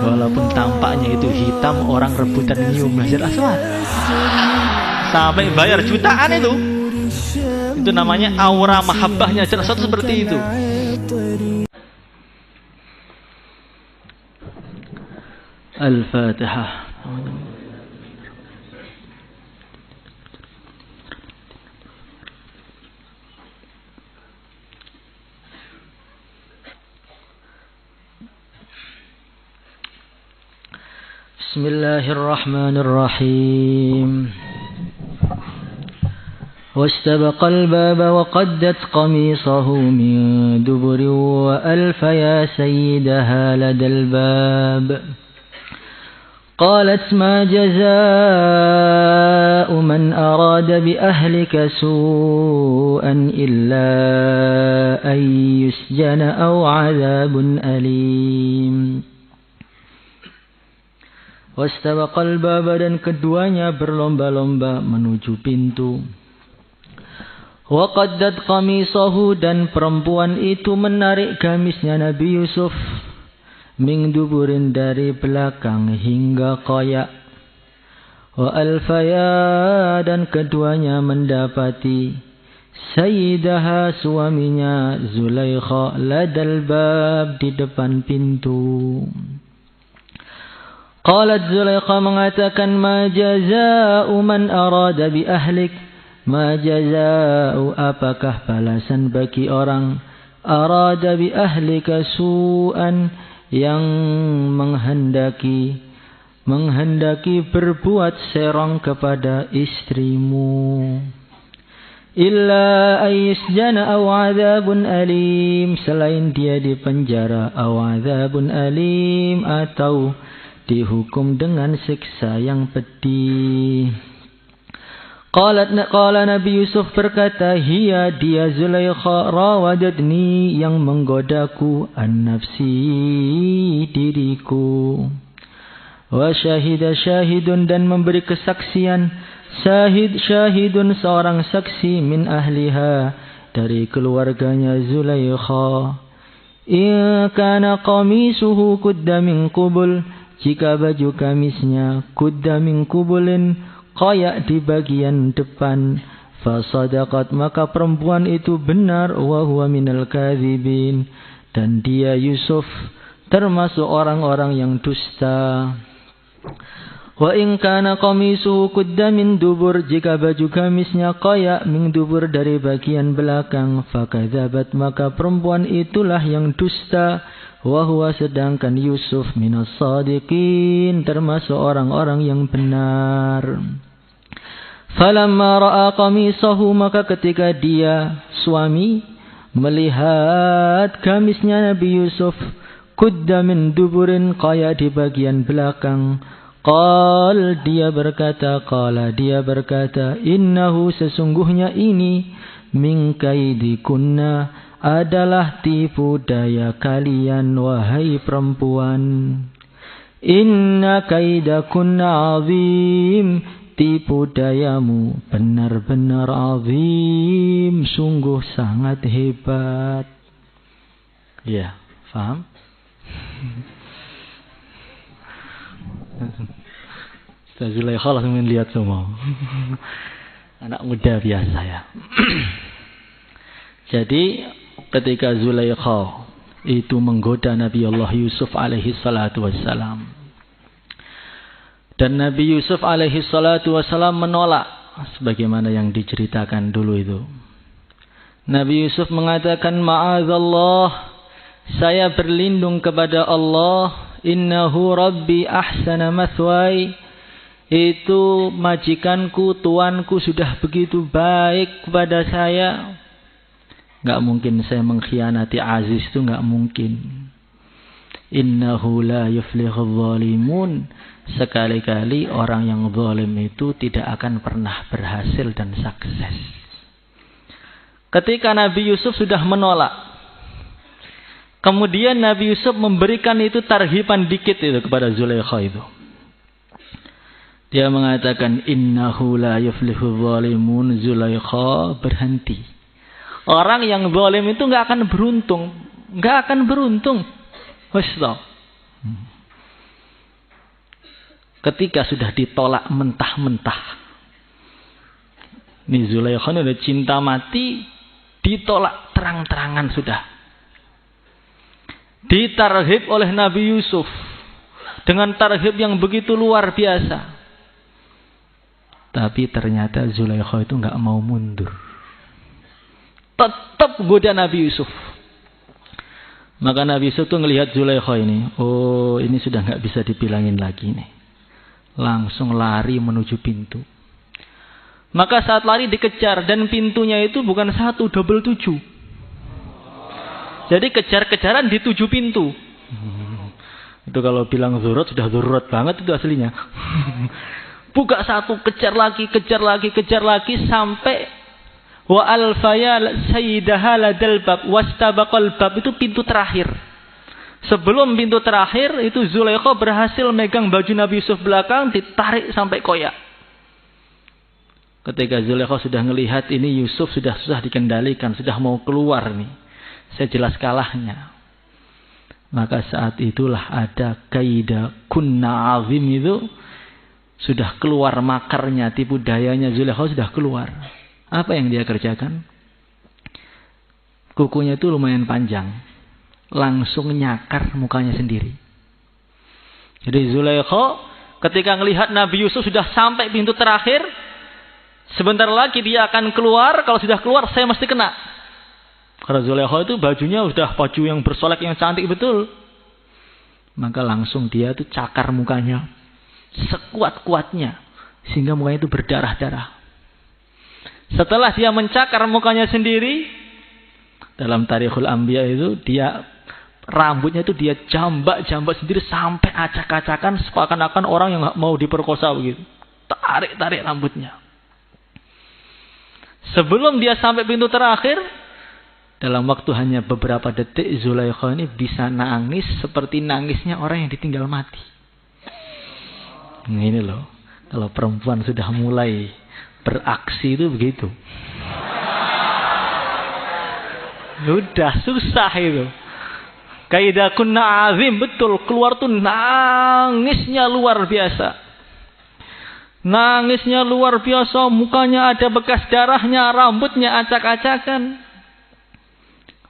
Walaupun tampaknya itu hitam, orang rebutan nyium Hajar Aswad. Sampai bayar jutaan itu. Itu namanya aura mahabbahnya Hajar Aswad seperti itu. Al-Fatihah. Bismillahirrahmanirrahim. واستبق الباب وقدت قميصه من دبر وألف يا سيدها لدى الباب قالت ما جزاء من أراد بأهلك سوءا إلا أن يسجن أو عذاب أليم. Wastabaqal baba, dan keduanya berlomba-lomba menuju pintu. Wa qaddat qamisahu, dan perempuan itu menarik gamisnya Nabi Yusuf min duburin, dari belakang hingga koyak. Wa alfaya, dan keduanya mendapati sayyidaha, suaminya Zulaikha, ladal bab, di depan pintu. Qalat Zulaikha mengatakan, ma jaza'u man arada bi ahlik. Ma jaza'u, apakah balasan bagi orang arada bi ahlika su'an, yang menghendaki berbuat serong kepada istrimu. Illa ayyusjana aw adzabun alim, selain dia dipenjara, aw adzabun alim, atau dihukum dengan siksa yang pedih. Qala Nabi Yusuf berkata, hiya, dia Zulaikha, rawadatni, yang menggodaku, an nafsi, diriku. Wa syahida syahidun, dan memberi kesaksian syahidun, seorang saksi, min ahliha, dari keluarganya Zulaikha. In kana qamisuhu qudda min qubul, jika baju kamisnya kudda min kubulin, koyak di bagian depan, fasadaqat, maka perempuan itu benar, wa huwa minal kadzibin, dan dia Yusuf termasuk orang-orang yang dusta. Wa in kana qamisuhu qudda min dubur, jika baju kamisnya koyak min dubur, dari bagian belakang, fakadzabat, maka perempuan itulah yang dusta. Wahuwa, sedangkan Yusuf minas sadiqin, termasuk orang-orang yang benar. Falamma ra'a qamisahu, maka ketika dia suami melihat gamisnya Nabi Yusuf kudda min duburin, koyak di bagian belakang, dia berkata, innahu, sesungguhnya ini, min kaidikunna, adalah tipu daya kalian, wahai perempuan. Inna kaidakunna azim, tipu dayamu benar-benar azim, sungguh sangat hebat. Ya, faham? Ustaz Zulaikha langsung melihat semua. Anak muda biasa ya. Jadi ketika Zulaikha itu menggoda Nabi Allah Yusuf alaihi salatu wassalam, dan Nabi Yusuf alaihi salatu wassalam menolak, sebagaimana yang diceritakan dulu itu. Nabi Yusuf mengatakan, ma'adzallah, saya berlindung kepada Allah, innahu rabbi ahsana mathwai, itu majikanku, tuanku sudah begitu baik kepada saya. Enggak mungkin saya mengkhianati Aziz, itu enggak mungkin. Innahu la yuflihul zalimun, sekali-kali orang yang zalim itu tidak akan pernah berhasil dan sukses. Ketika Nabi Yusuf sudah menolak, kemudian Nabi Yusuf memberikan itu tarhiban dikit itu kepada Zulaikha itu. Dia mengatakan, innahu la yuflihul zalimun, Zulaikha, berhenti. Orang yang zalim itu enggak akan beruntung. Enggak akan beruntung. Wis toh. Ketika sudah ditolak mentah-mentah. Ini Zulaikha udah cinta mati, ditolak terang-terangan sudah. Ditarhib oleh Nabi Yusuf dengan tarhib yang begitu luar biasa. Tapi ternyata Zulaikha itu nggak mau mundur. Tetap goda Nabi Yusuf. Maka Nabi Yusuf tuh ngelihat Zulaikha ini. Oh, ini sudah nggak bisa dibilangin lagi nih. Langsung lari menuju pintu. Maka saat lari dikejar. Dan pintunya itu bukan 1, double 7. Jadi kejar-kejaran di 7 pintu. Itu kalau bilang zurat, sudah zurat banget itu aslinya. Buka 1, kejar lagi, sampai wa alfaya sayyidaha ladal bab wastabaqal bab, itu pintu terakhir. Sebelum pintu terakhir itu Zulaikha berhasil megang baju Nabi Yusuf belakang, ditarik sampai koyak. Ketika Zulaikha sudah melihat ini Yusuf sudah susah dikendalikan, sudah mau keluar nih, saya jelas kalahnya. Maka saat itulah ada kaida kunna azim, itu sudah keluar makarnya, tipu dayanya Zulaikha sudah keluar. Apa yang dia kerjakan? Kukunya itu lumayan panjang. Langsung nyakar mukanya sendiri. Jadi Zulaikha ketika melihat Nabi Yusuf sudah sampai pintu terakhir, sebentar lagi dia akan keluar. Kalau sudah keluar saya mesti kena. Karena Zulaikha itu bajunya sudah baju yang bersolek yang cantik betul. Maka langsung dia itu cakar mukanya sekuat-kuatnya sehingga mukanya itu berdarah-darah. Setelah dia mencakar mukanya sendiri, dalam Tarikhul Anbiya itu dia rambutnya itu dia jambak-jambak sendiri sampai acak-acakan seakan-akan orang yang mau diperkosa begitu. Tarik-tarik rambutnya. Sebelum dia sampai pintu terakhir, dalam waktu hanya beberapa detik, Zulaikha ini bisa nangis seperti nangisnya orang yang ditinggal mati. Ini loh, kalau perempuan sudah mulai beraksi itu begitu. Udah susah itu. Kaidah kunna azim, betul, keluar tuh nangisnya luar biasa. Nangisnya luar biasa, mukanya ada bekas darahnya, rambutnya acak-acakan.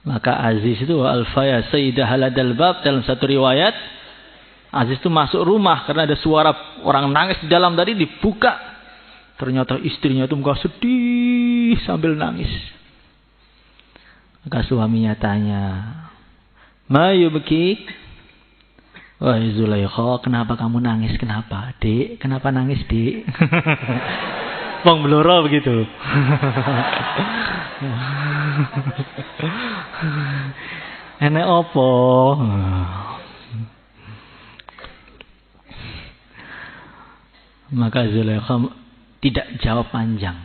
Maka Aziz itu alfaya sayyidah haladal bab, dalam satu riwayat Aziz itu masuk rumah karena ada suara orang nangis di dalam, tadi dibuka. Ternyata istrinya itu muka sedih sambil nangis. Maka suaminya tanya, "Ma yubkik?" "Wahai Zulaikha, kenapa kamu nangis? Kenapa, Dek? Kenapa nangis, Dek?" Wong bloro begitu. Enek opo? Maka Zulaikha tidak jawab panjang.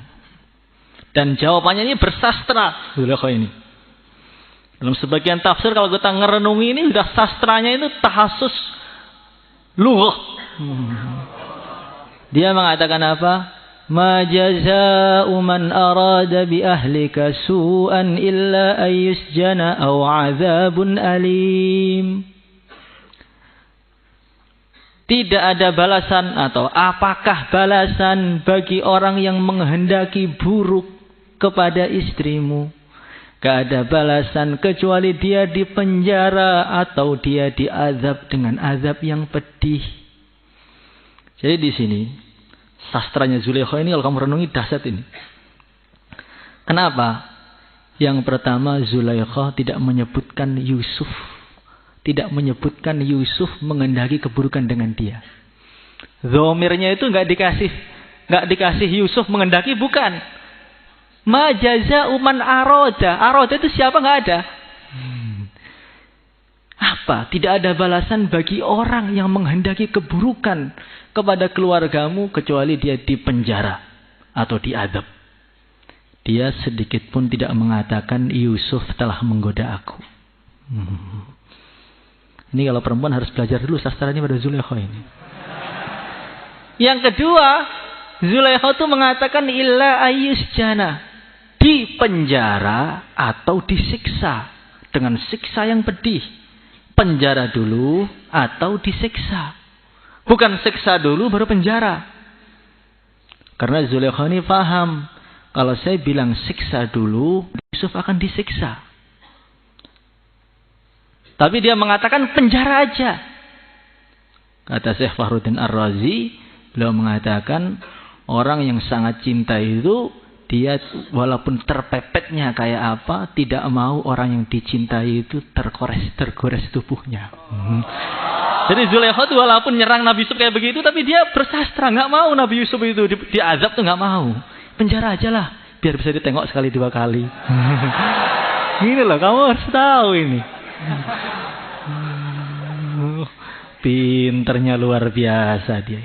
Dan jawabannya ini bersastra Zulaikha ini. Dalam sebagian tafsir kalau kita ngerenungi ini sudah sastranya itu tahasus lughah. Dia mengatakan apa? Ma jazaa'u man arada bi ahlika su'an illa an yusjana aw 'adzabun alim. Tidak ada balasan, atau apakah balasan bagi orang yang menghendaki buruk kepada istrimu? Gak ada balasan kecuali dia dipenjara atau dia diazab dengan azab yang pedih. Jadi di sini sastranya Zulaikha ini kalau kamu renungi dahsyat ini. Kenapa? Yang pertama, Zulaikha tidak menyebutkan Yusuf. Tidak menyebutkan Yusuf menghendaki keburukan dengan dia. Dhomirnya itu nggak dikasih Yusuf menghendaki, bukan. Ma jazaa'u man arada. Arada itu siapa? Nggak ada. Apa? Tidak ada balasan bagi orang yang menghendaki keburukan kepada keluargamu kecuali dia dipenjara atau diadab. Dia sedikit pun tidak mengatakan Yusuf telah menggoda aku. Ini kalau perempuan harus belajar dulu sastranya pada Zulaikha ini. Yang kedua, Zulaikha itu mengatakan illa ayyusjana, dipenjara atau disiksa dengan siksa yang pedih. penjara dulu atau disiksa. Bukan siksa dulu baru penjara. Karena Zulaikha ini paham, kalau saya bilang siksa dulu, Yusuf akan disiksa. Tapi dia mengatakan penjara aja. Kata Syekh Fakhruddin Ar-Razi, beliau mengatakan orang yang sangat cinta itu, dia walaupun terpepetnya kayak apa, tidak mau orang yang dicintai itu tergores tubuhnya. Jadi Zulaikha itu walaupun nyerang Nabi Yusuf kayak begitu, tapi dia bersastra, nggak mau Nabi Yusuf itu diazab tuh nggak mau. Penjara aja lah, biar bisa ditengok sekali 2 kali. Ini loh, kamu harus tahu ini. Pinternya luar biasa dia.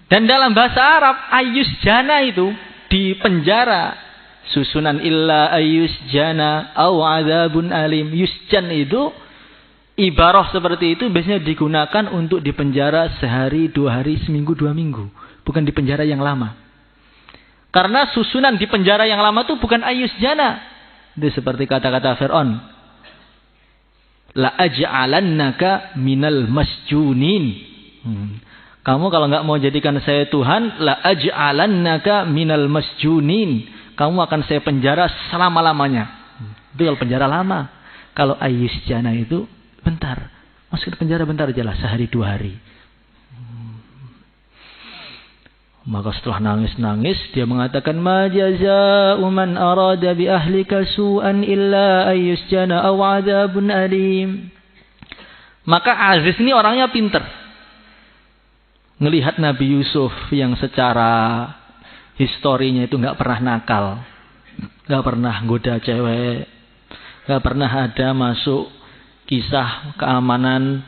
Dan dalam bahasa Arab, ayus jana itu di penjara. Susunan illa ayus jana au adzabun alim. Yusjan itu ibarah seperti itu biasanya digunakan untuk dipenjara sehari, 2 hari, seminggu, 2 minggu. Bukan di penjara yang lama. Karena susunan di penjara yang lama itu bukan ayus jana. Itu seperti kata-kata Fir'aun. La aj'alannaka minal masjunin. Kamu kalau nggak mau jadikan saya Tuhan, la aj'alannaka minal masjunin. Kamu akan saya penjara selama-lamanya. Itu kalau penjara lama. Kalau ayus jana itu bentar. Masuk ke penjara bentar aja lah, sehari 2 hari. Maka setelah nangis-nangis, dia mengatakan, ma jaza'u man arada bi ahlika su'an illa ayus jana aw adzabun alim. Maka Aziz ini orangnya pinter. Ngelihat Nabi Yusuf yang secara historinya itu nggak pernah nakal, nggak pernah goda cewek, nggak pernah ada masuk kisah keamanan,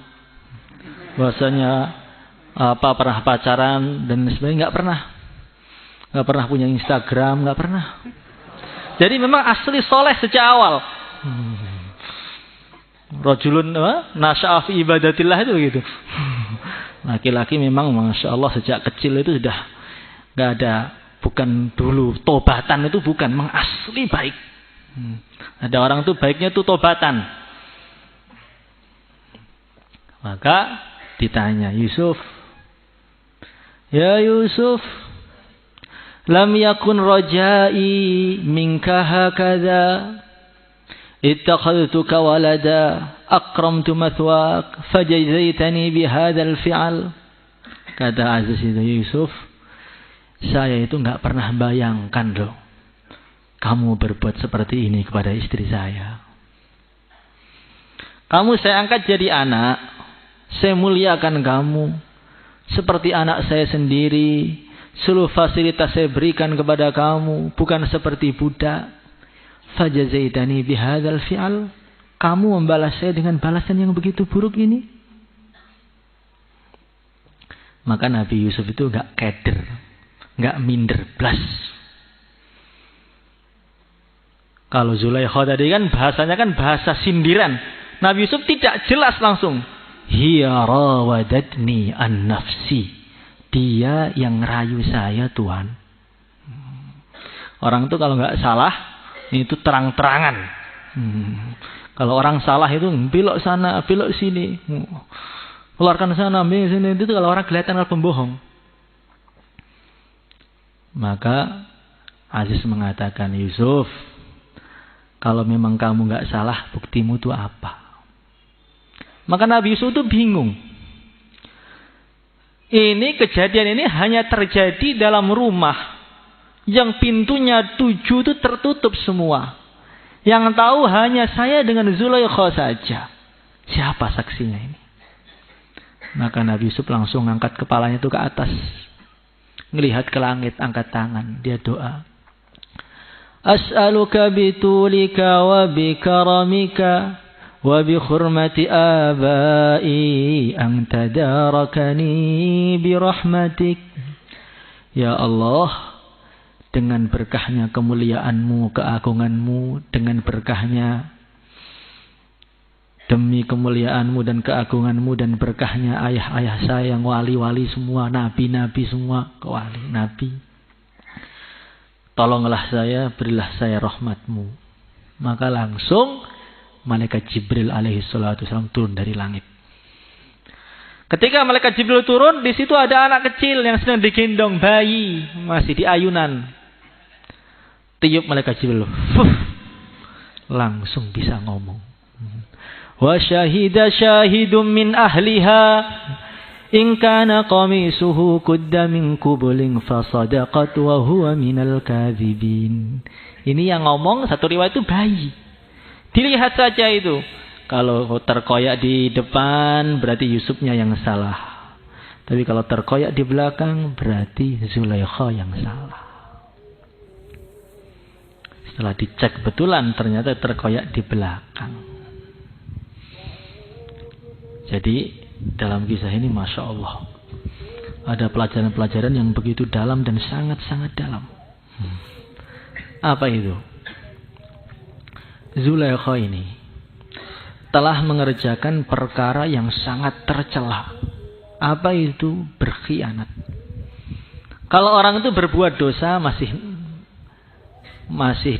bahasanya pernah pacaran dan sebagainya, nggak pernah punya Instagram, nggak pernah. Jadi memang asli soleh sejak awal. Rajulun nasya'a fi ibadatillah itu begitu. Laki-laki memang Masya Allah sejak kecil itu sudah nggak ada, bukan dulu tobatan itu bukan, memang asli baik. Ada orang tuh baiknya tuh tobatan. Maka ditanya Yusuf, ya Yusuf, lam yakun rajai minka hakadha, ittakhadtuka walada, akramtu mathwak, fajazaitani bihadzal fi'al. Kata Aziz itu, Yusuf, saya itu nggak pernah bayangkan loh, kamu berbuat seperti ini kepada istri saya. Kamu saya angkat jadi anak, saya muliakan kamu seperti anak saya sendiri. Seluruh fasilitas saya berikan kepada kamu, bukan seperti budak. Fajazaitani bihadzal fi'al. Kamu membalas saya dengan balasan yang begitu buruk ini. Maka Nabi Yusuf itu gak keder, gak minder blas. Kalau Zulaikha tadi kan bahasanya kan bahasa sindiran. Nabi Yusuf tidak jelas langsung. Hiya rawadatni an nafsi. Dia yang ngerayu saya Tuhan. Orang itu kalau gak salah, itu terang-terangan. Kalau orang salah itu belok sana, belok sini, keluarkan sana, ambil sini. Itu kalau orang kelihatan kalau pembohong. Maka Aziz mengatakan, Yusuf, kalau memang kamu nggak salah, buktimu itu apa? Maka Nabi Yusuf itu bingung. Ini kejadian ini hanya terjadi dalam rumah yang pintunya 7 itu tertutup semua. Yang tahu hanya saya dengan Zulaikha saja. Siapa saksinya ini? Maka Nabi Yusuf langsung angkat kepalanya itu ke atas. Ngelihat ke langit, angkat tangan. Dia doa. As'aluka bitulika wa bikaramika wa bi khurmati abai an tadarakani birahmatik. Ya Allah, dengan berkahnya kemuliaanmu, keagunganmu, dengan berkahnya demi kemuliaanmu dan keagunganmu dan berkahnya ayah-ayah saya yang wali-wali semua, nabi-nabi semua, kewali nabi. Tolonglah saya, berilah saya rahmatmu. Maka langsung malaikat Jibril alaihi salatu wasallam turun dari langit. Ketika malaikat Jibril turun, di situ ada anak kecil yang sedang digendong bayi, masih di ayunan. Tiup malaikat Jibril, langsung bisa ngomong. Wa syahida syahidum min ahliha in kana qamisuhu qudda min qublin fasadaqat wa huwa minal kadzibin. Ini yang ngomong satu riwayat itu bayi. Dilihat saja itu. Kalau terkoyak di depan berarti Yusufnya yang salah. Tapi kalau terkoyak di belakang berarti Zulaikha yang salah. Setelah dicek betulan ternyata terkoyak di belakang. Jadi dalam kisah ini Masya Allah ada pelajaran-pelajaran yang begitu dalam dan sangat-sangat dalam. Apa itu? Zulaikha ini telah mengerjakan perkara yang sangat tercela. Apa itu? Berkhianat. Kalau orang itu berbuat dosa masih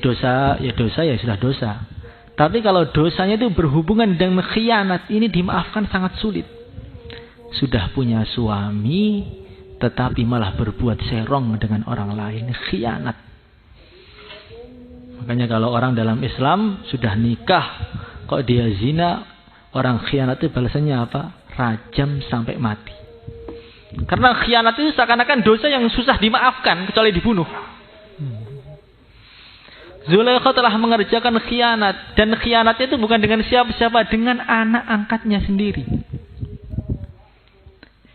dosa, ya dosa ya sudah dosa. Tapi kalau dosanya itu berhubungan dengan khianat, ini dimaafkan sangat sulit. Sudah punya suami, tetapi malah berbuat serong dengan orang lain, khianat. Makanya kalau orang dalam Islam sudah nikah, kok dia zina, orang khianat itu balasannya apa? Rajam sampai mati. Karena khianat itu seakan-akan dosa yang susah dimaafkan kecuali dibunuh. Zulaikha telah mengerjakan khianat, dan khianatnya itu bukan dengan siapa-siapa, dengan anak angkatnya sendiri.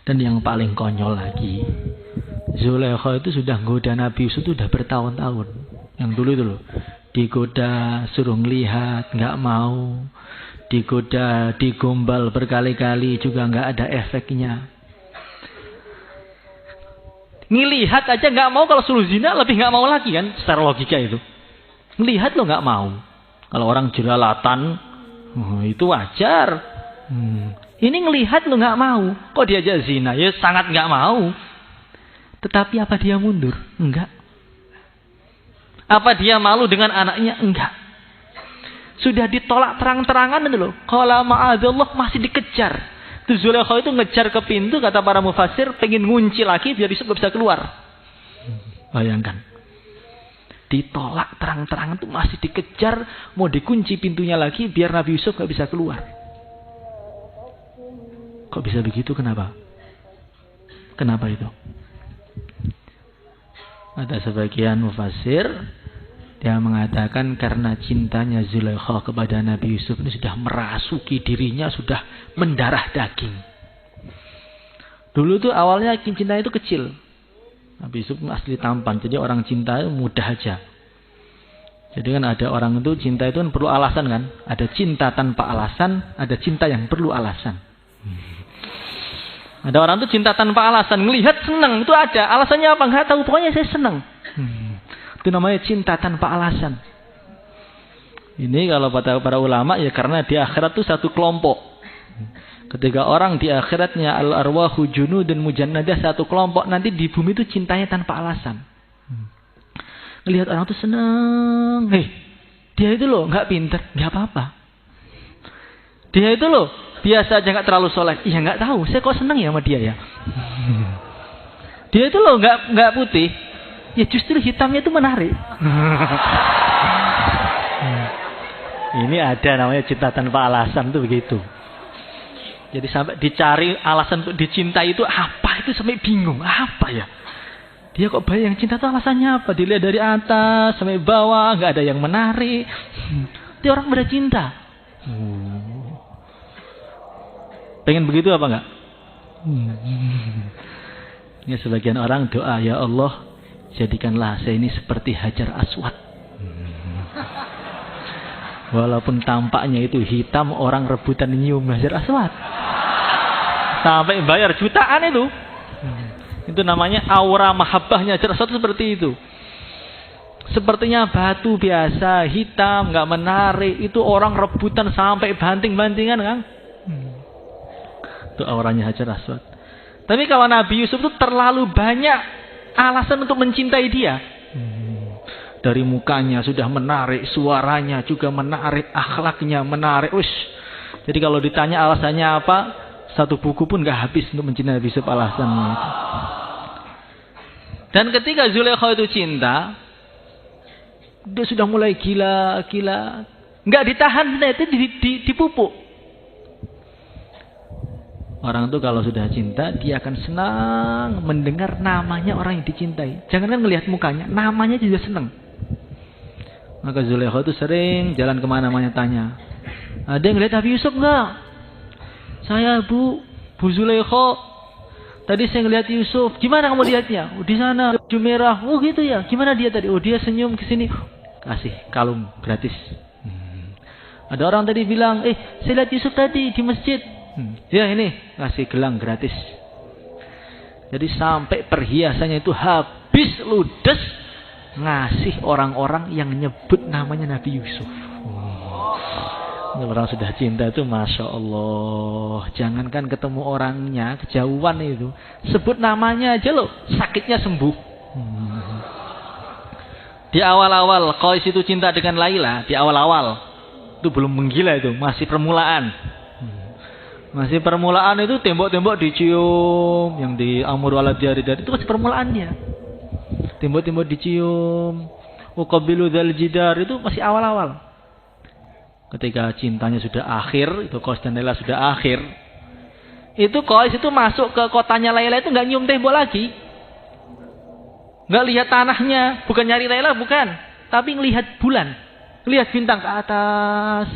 Dan yang paling konyol lagi, Zulaikha itu sudah goda Nabi Yusuf itu sudah bertahun-tahun. Yang dulu itu loh, digoda, suruh ngelihat, nggak mau. Digoda, digombal berkali-kali juga nggak ada efeknya. Ngelihat aja nggak mau, kalau suruh zina lebih nggak mau lagi kan, secara logika itu. Ngelihat lo nggak mau. Kalau orang jelalatan, itu wajar. Ini ngelihat lo nggak mau, kok diajak zina? Ya sangat nggak mau. Tetapi apa dia mundur? Enggak. Apa dia malu dengan anaknya? Enggak. Sudah ditolak terang-terangan itu loh. Qala ma'adzallah, masih dikejar. Itu Zulaikha itu ngejar ke pintu, kata para mufassir, pengen ngunci lagi biar Yusuf gak bisa keluar. Bayangkan. Ditolak terang-terangan itu masih dikejar, mau dikunci pintunya lagi biar Nabi Yusuf gak bisa keluar. Kok bisa begitu? Kenapa? Kenapa itu? Ada sebagian mufassir dia mengatakan karena cintanya Zulaikha kepada Nabi Yusuf ini sudah merasuki dirinya, sudah mendarah daging. Dulu tuh awalnya cinta itu kecil. Nabi Yusuf asli tampan, jadi orang cinta itu mudah aja. Jadi kan ada orang itu cinta itu kan perlu alasan kan? Ada cinta tanpa alasan, ada cinta yang perlu alasan. Ada orang tuh cinta tanpa alasan, melihat senang itu ada, alasannya apa nggak tahu, pokoknya saya senang. Itu namanya cinta tanpa alasan. Ini kalau para ulama ya karena di akhirat itu satu kelompok. Ketika orang di akhiratnya al-arwahu junudun mujannadah satu kelompok, nanti di bumi itu cintanya tanpa alasan. Ngelihat orang tuh senang, dia itu loh nggak pinter, nggak apa-apa. Dia itu loh biasa aja nggak terlalu soleh, iya nggak tahu, saya kok senang ya sama dia ya. Dia itu loh nggak putih, ya justru hitamnya itu menarik. Ini ada namanya cinta tanpa alasan tuh begitu. Jadi sampai dicari alasan untuk dicintai itu apa, itu sampai bingung apa ya. Dia kok bayang cinta itu alasannya apa? Dilihat dari atas sampai bawah nggak ada yang menarik. Dia orang pada cinta. Pengen begitu apa enggak? Ini sebagian orang doa, ya Allah, jadikanlah saya ini seperti Hajar Aswad. Walaupun tampaknya itu hitam, orang rebutan nyium Hajar Aswad. Sampai bayar jutaan itu. Itu namanya aura mahabbahnya Hajar Aswad seperti itu. Sepertinya batu biasa, hitam, nggak menarik. Itu orang rebutan sampai banting-bantingan kan? Itu auranya Hajar Aswad. Tapi kalau Nabi Yusuf itu terlalu banyak alasan untuk mencintai dia. Dari mukanya sudah menarik, suaranya juga menarik, akhlaknya menarik. Jadi kalau ditanya alasannya apa, satu buku pun gak habis untuk mencintai Nabi Yusuf alasannya. Dan ketika Zulaikha itu cinta, dia sudah mulai gila. Gak ditahan, itu dipupuk. Orang tuh kalau sudah cinta, dia akan senang mendengar namanya orang yang dicintai. Jangan kan ngelihat mukanya, namanya juga senang. Maka Zulaikha itu sering jalan kemana-mana tanya, ada yang lihat Nabi Yusuf enggak? Saya Bu Zulaikha, tadi saya ngelihat Yusuf. Gimana kamu lihatnya? Oh, di sana baju merah. Oh gitu ya. Gimana dia tadi? Oh dia senyum ke sini. Kasih kalung gratis. Ada orang tadi bilang, saya lihat Yusuf tadi di masjid. Ya ini kasih gelang gratis. Jadi sampai perhiasannya itu habis ludes, ngasih orang-orang yang nyebut namanya Nabi Yusuf. Orang sudah cinta itu Masya Allah. Jangankan ketemu orangnya, kejauhan itu, sebut namanya aja loh, sakitnya sembuh. Di awal-awal Qais itu cinta dengan Laila. Di awal-awal itu belum menggila, itu masih permulaan. Masih permulaan itu tembok-tembok dicium. Yang di Amur wala Jaridar itu masih permulaannya. Tembok-tembok dicium. Uqabilu dzal jidar itu masih awal-awal. Ketika cintanya sudah akhir, itu Qais dan Laila sudah akhir, itu Qais itu masuk ke kotanya Laila itu nggak nyium tembok lagi, nggak lihat tanahnya, bukan nyari Laila, bukan, tapi ngelihat bulan, ngelihat bintang ke atas.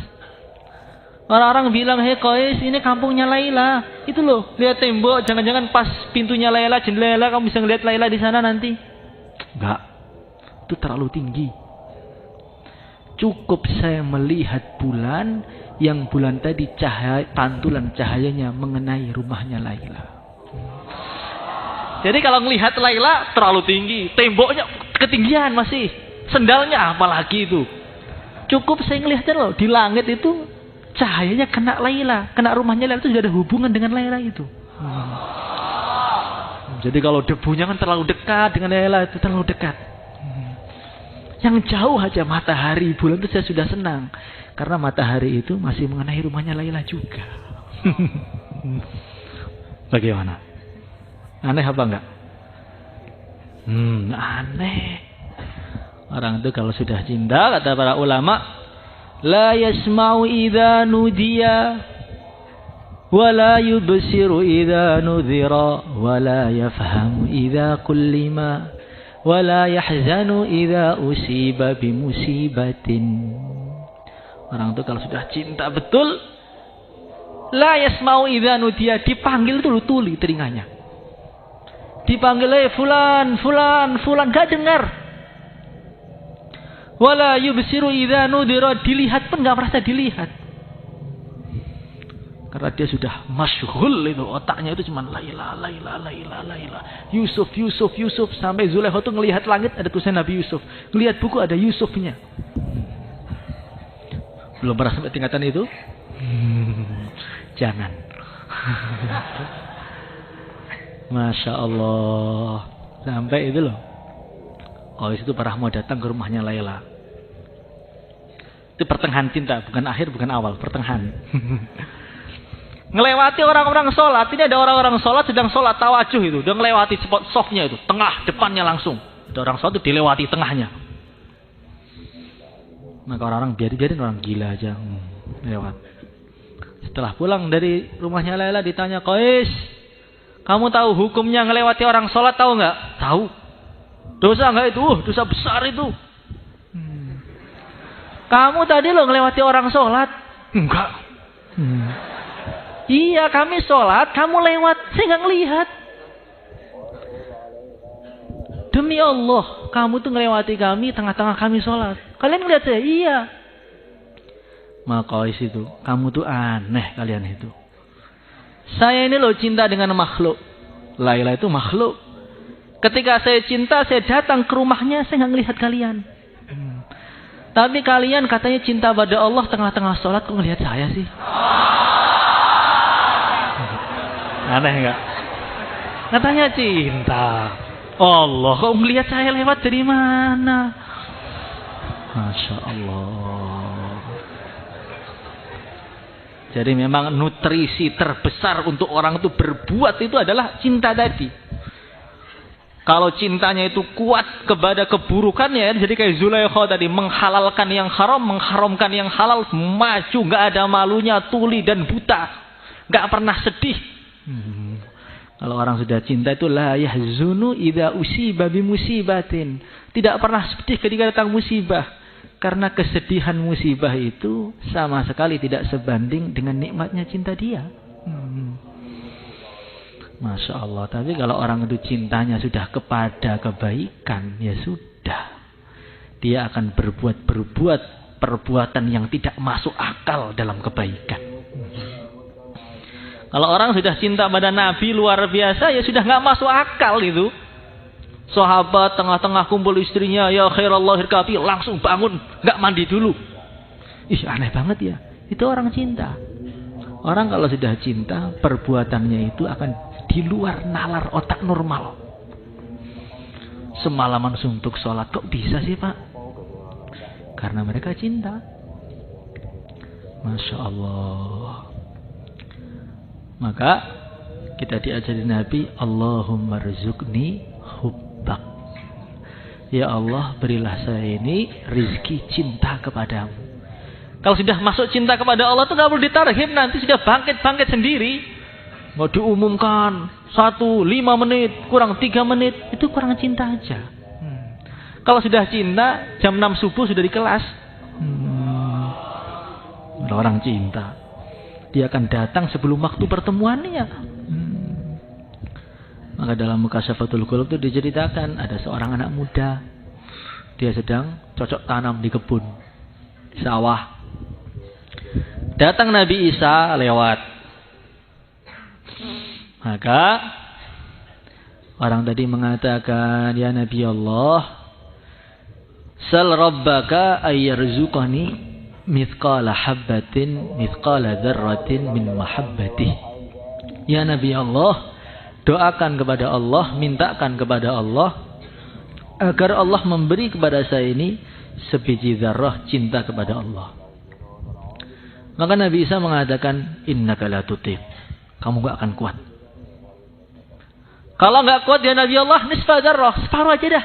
Orang-orang bilang, hei Qais, ini kampungnya Laila, itu loh, lihat tembok, jangan-jangan pas pintunya Laila, jendela kamu bisa ngelihat Laila di sana nanti. Enggak, itu terlalu tinggi. Cukup saya melihat bulan, yang bulan tadi pantulan cahayanya mengenai rumahnya Laila. Jadi kalau melihat Laila terlalu tinggi, temboknya ketinggian masih, sendalnya apalagi itu. Cukup saya melihatnya loh, di langit itu cahayanya kena Laila, kena rumahnya Laila, itu sudah ada hubungan dengan Laila itu. Jadi kalau debunya kan terlalu dekat dengan Laila, itu terlalu dekat. Yang jauh aja matahari, bulan itu saya sudah senang. Karena matahari itu masih mengenai rumahnya Laila juga. Bagaimana? Aneh apa enggak? Aneh. Orang itu kalau sudah cinta, kata para ulama, la yasma'u idza nudiya, wa la yubsiru idza nudhira, wa la yafhamu idza kullima, wala yahzanu idza usiba bimusibatin. Orang itu kalau sudah cinta betul, la yasma'u idza nudiya, dipanggil tuh tuli telinganya. Dipanggil fulan, gak dengar. Wala yubsiru idza nudira, dilihat pun gak merasa dilihat. Karena dia sudah masyghul itu, otaknya itu cuma Laila. Yusuf. Sampai Zulaikha itu ngelihat langit ada tulisan Nabi Yusuf. Ngelihat buku ada Yusufnya. Belum pernah sampai tingkatan itu? Jangan. Masya Allah. Sampai itu loh. Qais itu pernah mau datang ke rumahnya Laila. Itu pertengahan cinta, bukan akhir, bukan awal, pertengahan. Ngelewati orang-orang sholat. Ini ada orang-orang sholat sedang sholat tawajuh itu. Dia ngelewati spot softnya itu, tengah, depannya langsung. Ada orang sholat itu dilewati tengahnya. Maka orang-orang biarin orang gila aja lewat. Setelah pulang dari rumahnya Laila ditanya, Qais, kamu tahu hukumnya ngelewati orang sholat, tahu nggak? Tahu. Dosa nggak itu? Dosa besar itu. Kamu tadi lo ngelewati orang sholat? Enggak. Iya, kami sholat, kamu lewat, saya nggak ngelihat. Demi Allah, kamu tuh ngelewati kami, tengah-tengah kami sholat. Kalian ngelihat saya? Iya. Maka itu, kamu tuh aneh kalian itu. Saya ini loh cinta dengan makhluk. Laila itu makhluk. Ketika saya cinta, saya datang ke rumahnya, saya nggak ngelihat kalian. Tapi kalian katanya cinta pada Allah, tengah-tengah sholat, kok ngelihat saya sih? Aneh enggak? Katanya cinta Allah, kok melihat saya lewat dari mana? Masya Allah. Jadi memang nutrisi terbesar untuk orang itu berbuat itu adalah cinta tadi. Kalau cintanya itu kuat kepada keburukannya, jadi kayak Zulaikha tadi, menghalalkan yang haram, mengharamkan yang halal, maju, nggak ada malunya, tuli dan buta, nggak pernah sedih. Kalau orang sudah cinta itu la yahzunu idza usiba bimusibatin, tidak pernah sedih ketika datang musibah. Karena kesedihan musibah itu sama sekali tidak sebanding dengan nikmatnya cinta dia. Masya Allah. Tapi kalau orang itu cintanya sudah kepada kebaikan, ya sudah. Dia akan berbuat perbuatan yang tidak masuk akal dalam kebaikan. Kalau orang sudah cinta pada Nabi luar biasa, ya sudah nggak masuk akal itu. Sahabat tengah-tengah kumpul istrinya, ya khairallah hirkafi, langsung bangun, nggak mandi dulu. Ih, aneh banget ya. Itu orang cinta. Orang kalau sudah cinta, perbuatannya itu akan di luar nalar otak normal. Semalaman suntuk sholat, kok bisa sih Pak? Karena mereka cinta. Masya Allah. Maka kita diajari Nabi, Allahumma rizukni hubbak. Ya Allah, berilah saya ini rizki cinta kepadamu. Kalau sudah masuk cinta kepada Allah itu nggak perlu ditarhib, nanti sudah bangkit sendiri. Mau diumumkan 1, 5 menit, kurang 3 menit, itu kurang cinta aja. Kalau sudah cinta, jam 6 subuh sudah di kelas. Orang cinta, dia akan datang sebelum waktu pertemuannya. Maka dalam Mukasyafatul Qulub itu diceritakan ada seorang anak muda, dia sedang cocok tanam di kebun, di sawah. Datang Nabi Isa lewat. Maka orang tadi mengatakan, ya Nabi Allah, sal rabbaka ayyarzuqani mithqala habbatin mithqala dzarratin min mahabbatih. Ya Nabi Allah, doakan kepada Allah, mintakan kepada Allah agar Allah memberi kepada saya ini sebiji zarrah cinta kepada Allah. Maka Nabi Isa mengatakan, innaka la tutiq, kamu gak akan kuat. Kalau gak kuat ya Nabi Allah, nisfa zarrah, separuh aja dah.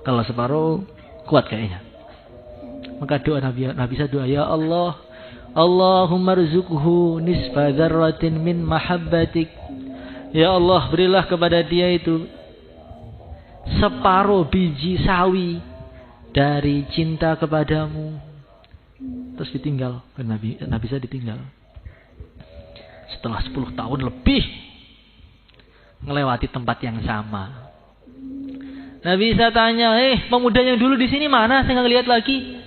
Kalau separuh kuat kayaknya. Maka doa Nabi Isa doa, ya Allah, Allahumma rzuqhu nisfa dzarratin min mahabbatik. Ya Allah, berilah kepada dia itu separuh biji sawi dari cinta kepadamu. Terus ditinggal, Nabi Isa ditinggal. Setelah 10 tahun lebih melewati tempat yang sama. Nabi Isa tanya, pemuda yang dulu di sini mana? Saya nggak lihat lagi.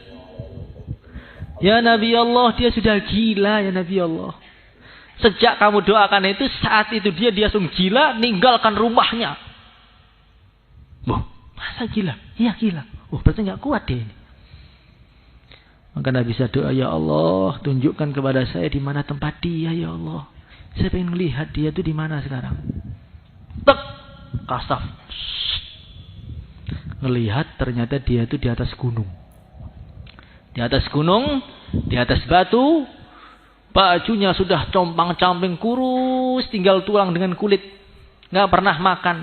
Ya Nabi Allah, dia sudah gila ya Nabi Allah. Sejak kamu doakan itu, saat itu dia langsung gila, ninggalkan rumahnya. Masa gila? Iya gila. Berarti nggak kuat dia ini. Maka Nabi Isa doa, ya Allah, tunjukkan kepada saya di mana tempat dia ya Allah. Saya pengen melihat dia itu di mana sekarang. Tek, kasaf. Ngelihat ternyata dia itu di atas gunung. Di atas gunung, di atas batu, bajunya sudah compang-camping kurus, tinggal tulang dengan kulit. Nggak pernah makan.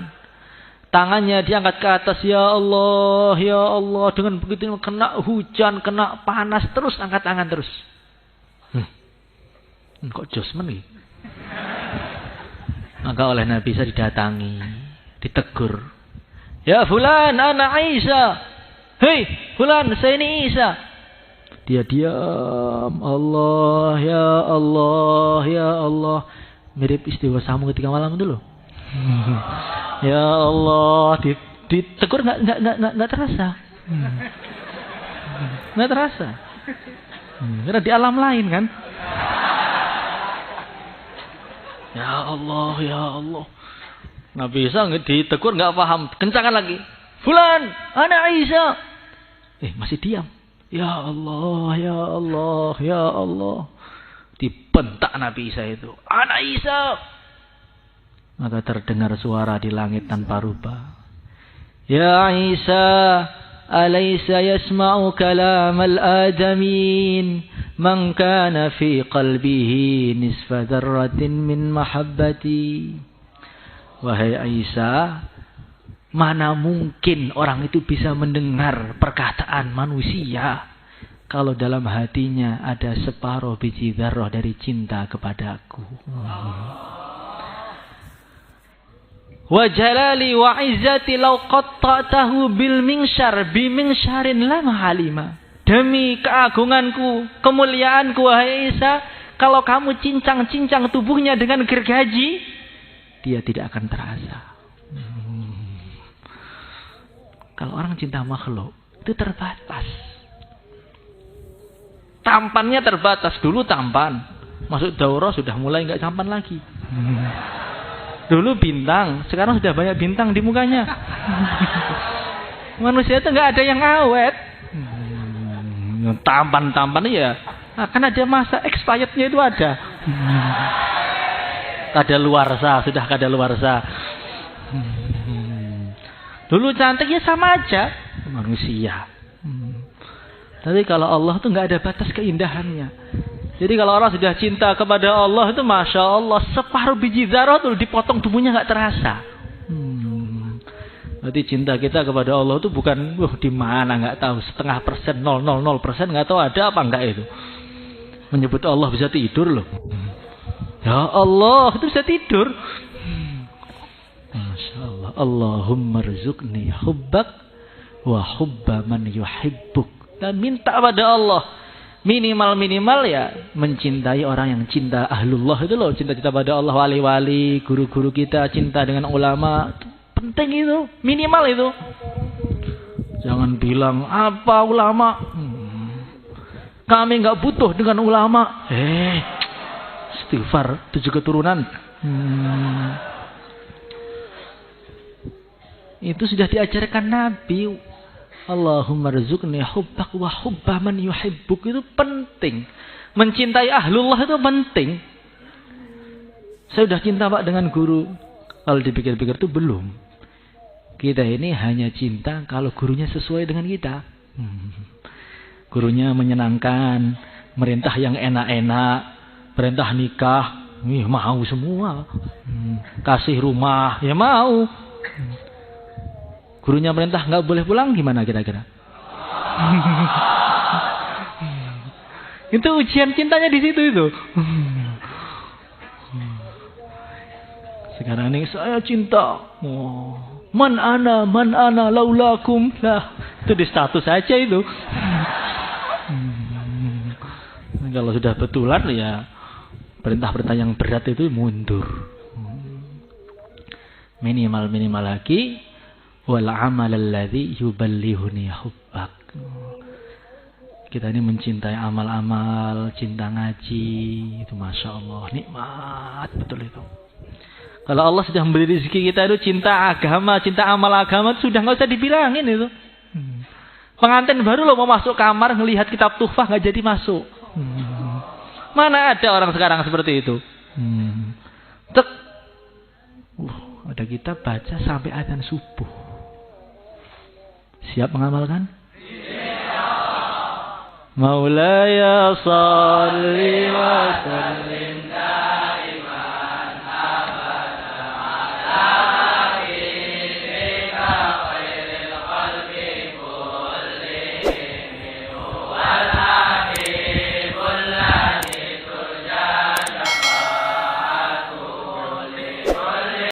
Tangannya diangkat ke atas, ya Allah, ya Allah. Dengan begitu kena hujan, kena panas, terus angkat tangan terus. Kok josmen nih? Maka oleh Nabi Isa didatangi, ditegur. Ya fulan, ana Isa. Hei, fulan, saya ini Isa. Dia diam. Allah, ya Allah, ya Allah. Mirip istiwa samu ketika malam itu loh. Ya Allah, ditegur nggak terasa. Nggak terasa. Karena di alam lain kan. Ya Allah, ya Allah. Nabi Isa ditegur nggak paham, kencangkan lagi. Fulan, ana Isa. Masih diam. Ya Allah, ya Allah, ya Allah. Dibentak Nabi Isa itu. Ana Isa. Maka terdengar suara di langit tanpa rupa. Ya Isa, alaysa yasma'u kalamal adamin man kana fi qalbihi nisfa dzarratin min mahabbati. Wahai Aisyah, mana mungkin orang itu bisa mendengar perkataan manusia kalau dalam hatinya ada separuh biji dzarrah dari cinta kepadaku. Wa jalali wa izzati law qatta'tahu bil minsyar bi minsyarin lam halima. Demi keagunganku, kemuliaanku wahai Aisyah, kalau kamu cincang-cincang tubuhnya dengan gergaji, dia tidak akan terasa. Kalau orang cinta makhluk itu terbatas. Tampannya terbatas. Dulu tampan, masuk daurah sudah mulai enggak tampan lagi. Dulu bintang, sekarang sudah banyak bintang di mukanya. Manusia itu enggak ada yang awet. Tampan-tampan ya, akan ada masa expirednya itu ada. Kadaluarsa, sudah kadaluarsa. Dulu cantiknya sama aja manusia. Tapi kalau Allah itu nggak ada batas keindahannya. Jadi kalau orang sudah cinta kepada Allah itu masya Allah, separuh biji zarah tuh dipotong tubuhnya nggak terasa. Berarti cinta kita kepada Allah itu bukan di mana nggak tahu, 0,5%, 0,00% nggak tahu ada apa enggak itu. Menyebut Allah bisa tidur loh. Ya Allah, itu bisa tidur. Masya Allah. Allahumma rzuqni hubbak wa hubba man yuhibbuk. Dan minta pada Allah minimal ya mencintai orang yang cinta ahlullah itu loh, cinta-cinta pada Allah, wali-wali, guru-guru kita, cinta dengan ulama. Penting itu, minimal itu. Jangan bilang apa ulama. Kami nggak butuh dengan ulama. Istighfar 7 keturunan. Itu sudah diajarkan Nabi. Allahumma rzuqni hubbak wa hubba man yuhibbuk. Itu penting. Mencintai ahlullah itu penting. Saya sudah cinta Pak dengan guru. Kalau dipikir-pikir itu belum. Kita ini hanya cinta kalau gurunya sesuai dengan kita. Gurunya menyenangkan, merintah yang enak-enak, perintah nikah, mau semua. Kasih rumah, ya mau. Gurunya perintah nggak boleh pulang, gimana kira-kira? Itu ujian cintanya di situ itu. Sekarang ini saya cinta. Man ana laulakum lah. Itu di status aja itu. Kalau sudah betulan ya perintah-perintah yang berat itu mundur. Minimal lagi wal amal alladzi yuballihuni hubbak. Kita ini mencintai amal-amal, cinta ngaji, itu masya Allah nikmat betul itu. Kalau Allah sudah memberi rezeki kita itu cinta agama, cinta amal agama itu sudah nggak usah dibilangin itu. Pengantin baru loh mau masuk kamar ngelihat kitab tuhfah nggak jadi masuk. Mana ada orang sekarang seperti itu? Tek, ada kitab baca sampai adzan subuh. Siap mengamalkan? Maulaya salli wa